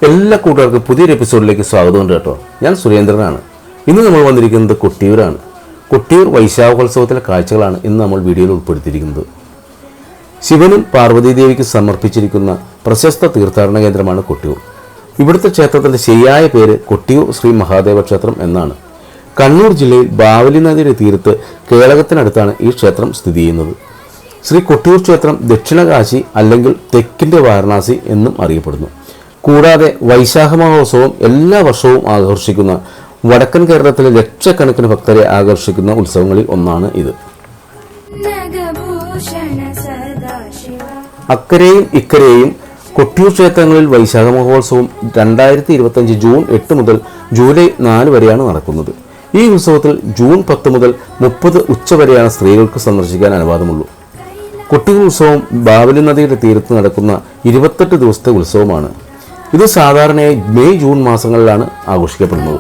എല്ലാ കൂട്ടുകാർക്കും പുതിയൊരു എപ്പിസോഡിലേക്ക് സ്വാഗതമുണ്ട് കേട്ടോ. ഞാൻ സുരേന്ദ്രനാണ്. ഇന്ന് നമ്മൾ വന്നിരിക്കുന്നത് കൊട്ടിയൂരാണ്. കൊട്ടിയൂർ വൈശാഖോത്സവത്തിലെ കാഴ്ചകളാണ് ഇന്ന് നമ്മൾ വീഡിയോയിൽ ഉൾപ്പെടുത്തിയിരിക്കുന്നത്. ശിവനും പാർവതീദേവിക്ക് സമർപ്പിച്ചിരിക്കുന്ന പ്രശസ്ത തീർത്ഥാടന കേന്ദ്രമാണ് കൊട്ടിയൂർ. ഇവിടുത്തെ ക്ഷേത്രത്തിൻ്റെ ശരിയായ പേര് കൊട്ടിയൂർ ശ്രീ മഹാദേവ ക്ഷേത്രം എന്നാണ്. കണ്ണൂർ ജില്ലയിൽ ബാവലി നദിയുടെ തീരത്ത് കേളകത്തിനടുത്താണ് ഈ ക്ഷേത്രം സ്ഥിതി ചെയ്യുന്നത്. ശ്രീ കൊട്ടിയൂർ ക്ഷേത്രം ദക്ഷിണ കാശി അല്ലെങ്കിൽ തെക്കിൻ്റെ വാരണാസി എന്നും അറിയപ്പെടുന്നു. കൂടാതെ വൈശാഖ മഹോത്സവം എല്ലാ വർഷവും ആഘോഷിക്കുന്ന വടക്കൻ കേരളത്തിലെ ലക്ഷക്കണക്കിന് ഭക്തരെ ആകർഷിക്കുന്ന ഉത്സവങ്ങളിൽ ഒന്നാണ് ഇത്. അക്കരെയും ഇക്കരെയും കൊട്ടിയൂർ ക്ഷേത്രങ്ങളിൽ വൈശാഖ മഹോത്സവം 2025 ജൂൺ 8 മുതൽ ജൂലൈ 4 വരെയാണ് നടക്കുന്നത്. ഈ ഉത്സവത്തിൽ ജൂൺ 10 മുതൽ 30 ഉച്ചവരെയാണ് സ്ത്രീകൾക്ക് സന്ദർശിക്കാൻ അനുവാദമുള്ളൂ. കൊട്ടിയൂർ ഉത്സവം ബാവലി നദിയുടെ തീരത്ത് നടക്കുന്ന 28 ദിവസത്തെ ഉത്സവമാണ്. ഇത് സാധാരണയായി മെയ് ജൂൺ മാസങ്ങളിലാണ് ആഘോഷിക്കപ്പെടുന്നത്.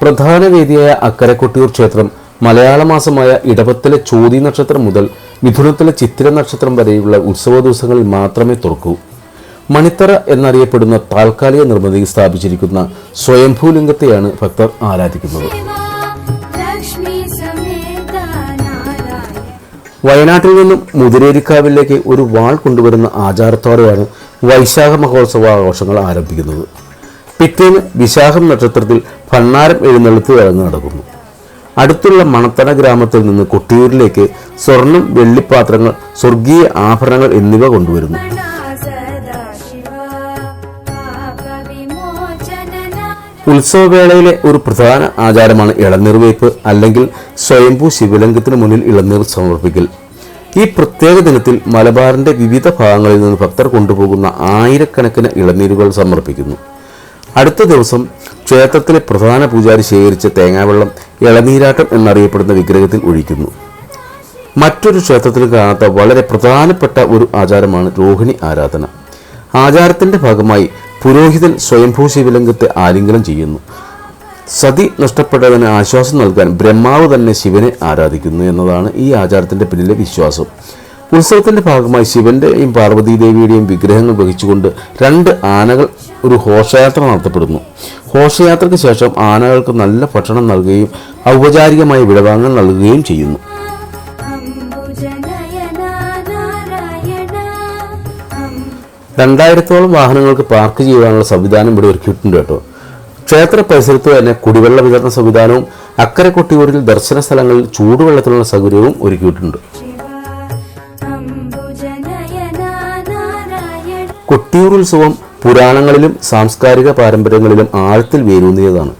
പ്രധാന വേദിയായ അക്കരെ കൊട്ടിയൂർ ക്ഷേത്രം മലയാള മാസമായ ഇടവത്തിലെ ചോതി നക്ഷത്രം മുതൽ മിഥുനത്തിലെ ചിത്തിര നക്ഷത്രം വരെയുള്ള ഉത്സവ ദിവസങ്ങളിൽ മാത്രമേ തുറക്കൂ. മണിത്തറ എന്നറിയപ്പെടുന്ന താൽക്കാലിക നിർമ്മിതി സ്ഥാപിച്ചിരിക്കുന്ന സ്വയംഭൂലിംഗത്തെയാണ് ഭക്തർ ആരാധിക്കുന്നത്. വയനാട്ടിൽ നിന്നും മുതിരേരിക്കാവിലേക്ക് ഒരു വാൾ കൊണ്ടുവരുന്ന ആചാരത്തോടെയാണ് വൈശാഖ മഹോത്സവ ആഘോഷങ്ങൾ ആരംഭിക്കുന്നത്. പിറ്റേന്ന് വിശാഖം നക്ഷത്രത്തിൽ ഭണ്ണാരം എഴുന്നള്ളത്ത് ചടങ്ങ് നടക്കുന്നു. അടുത്തുള്ള മണത്തണ ഗ്രാമത്തിൽ നിന്ന് കൊട്ടിയൂരിലേക്ക് സ്വർണം, വെള്ളിപ്പാത്രങ്ങൾ, സ്വർഗീയ ആഭരണങ്ങൾ എന്നിവ കൊണ്ടുവരുന്നു. ഉത്സവവേളയിലെ ഒരു പ്രധാന ആചാരമാണ് ഇളനീർവയ്പ് അല്ലെങ്കിൽ സ്വയംഭൂ ശിവലിംഗത്തിന് മുന്നിൽ ഇളനീർ സമർപ്പിക്കൽ. ഈ പ്രത്യേക ദിനത്തിൽ മലബാറിന്റെ വിവിധ ഭാഗങ്ങളിൽ നിന്ന് ഭക്തർ കൊണ്ടുപോകുന്ന ആയിരക്കണക്കിന് ഇളനീരുകൾ സമർപ്പിക്കുന്നു. അടുത്ത ദിവസം ക്ഷേത്രത്തിലെ പ്രധാന പൂജാരി ശേഖരിച്ച തേങ്ങാവെള്ളം ഇളനീരാട്ടം എന്നറിയപ്പെടുന്ന വിഗ്രഹത്തിൽ ഒഴിക്കുന്നു. മറ്റൊരു ക്ഷേത്രത്തിൽ കാണാത്ത വളരെ പ്രധാനപ്പെട്ട ഒരു ആചാരമാണ് രോഹിണി ആരാധന. ആചാരത്തിന്റെ ഭാഗമായി പുരോഹിതൻ സ്വയംഭൂ ശിവലിംഗത്തെ ആലിംഗനം ചെയ്യുന്നു. സതി നഷ്ടപ്പെട്ടതിന് ആശ്വാസം നൽകാൻ ബ്രഹ്മാവ് തന്നെ ശിവനെ ആരാധിക്കുന്നു എന്നതാണ് ഈ ആചാരത്തിന്റെ പിന്നിലെ വിശ്വാസം. ഉത്സവത്തിന്റെ ഭാഗമായി ശിവന്റെയും പാർവതീദേവിയുടെയും വിഗ്രഹങ്ങൾ വഹിച്ചുകൊണ്ട് 2 ആനകൾ ഒരു ഘോഷയാത്ര നടത്തപ്പെടുന്നു. ഘോഷയാത്രയ്ക്ക് ശേഷം ആനകൾക്ക് നല്ല ഭക്ഷണം നൽകുകയും ഔപചാരികമായി വിടവാങ്ങൽ നൽകുകയും ചെയ്യുന്നു. 2000-ഓളം വാഹനങ്ങൾക്ക് പാർക്ക് ചെയ്യാനുള്ള സംവിധാനം ഇവിടെ ഒരുക്കിയിട്ടുണ്ട് കേട്ടോ. ക്ഷേത്ര പരിസരത്ത് തന്നെ കുടിവെള്ള വിതരണ സംവിധാനവും അക്കരെ കൊട്ടിയൂരിൽ ദർശന സ്ഥലങ്ങളിൽ ചൂടുവെള്ളത്തിനുള്ള സൗകര്യവും ഒരുക്കിയിട്ടുണ്ട്. കൊട്ടിയൂർ ഉത്സവം പുരാണങ്ങളിലും സാംസ്കാരിക പാരമ്പര്യങ്ങളിലും ആഴത്തിൽ വേരൂന്നിയതാണ്.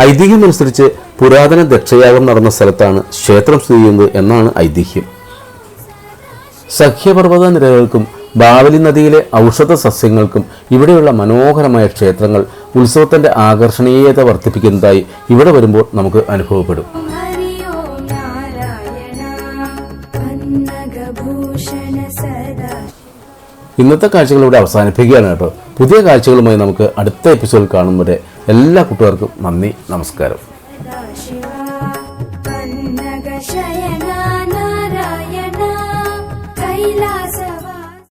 ഐതിഹ്യമനുസരിച്ച് പുരാതന ദക്ഷയാഗം നടന്ന സ്ഥലത്താണ് ക്ഷേത്രം സ്ഥിതി ചെയ്യുന്നത് എന്നാണ് ഐതിഹ്യം. സഖ്യപർവ്വത നിരകൾക്കും ബാവലി നദിയിലെ ഔഷധ സസ്യങ്ങൾക്കും ഇവിടെയുള്ള മനോഹരമായ ക്ഷേത്രങ്ങൾ ഉത്സവത്തിന്റെ ആകർഷണീയത വർദ്ധിപ്പിക്കുന്നതായി ഇവിടെ വരുമ്പോൾ നമുക്ക് അനുഭവപ്പെടും. ഇന്നത്തെ കാഴ്ചകൾ ഇവിടെ അവസാനിപ്പിക്കുകയാണ് കേട്ടോ. പുതിയ കാഴ്ചകളുമായി നമുക്ക് അടുത്ത എപ്പിസോഡിൽ കാണും വരെ എല്ലാ കൂട്ടുകാർക്കും നന്ദി, നമസ്കാരം.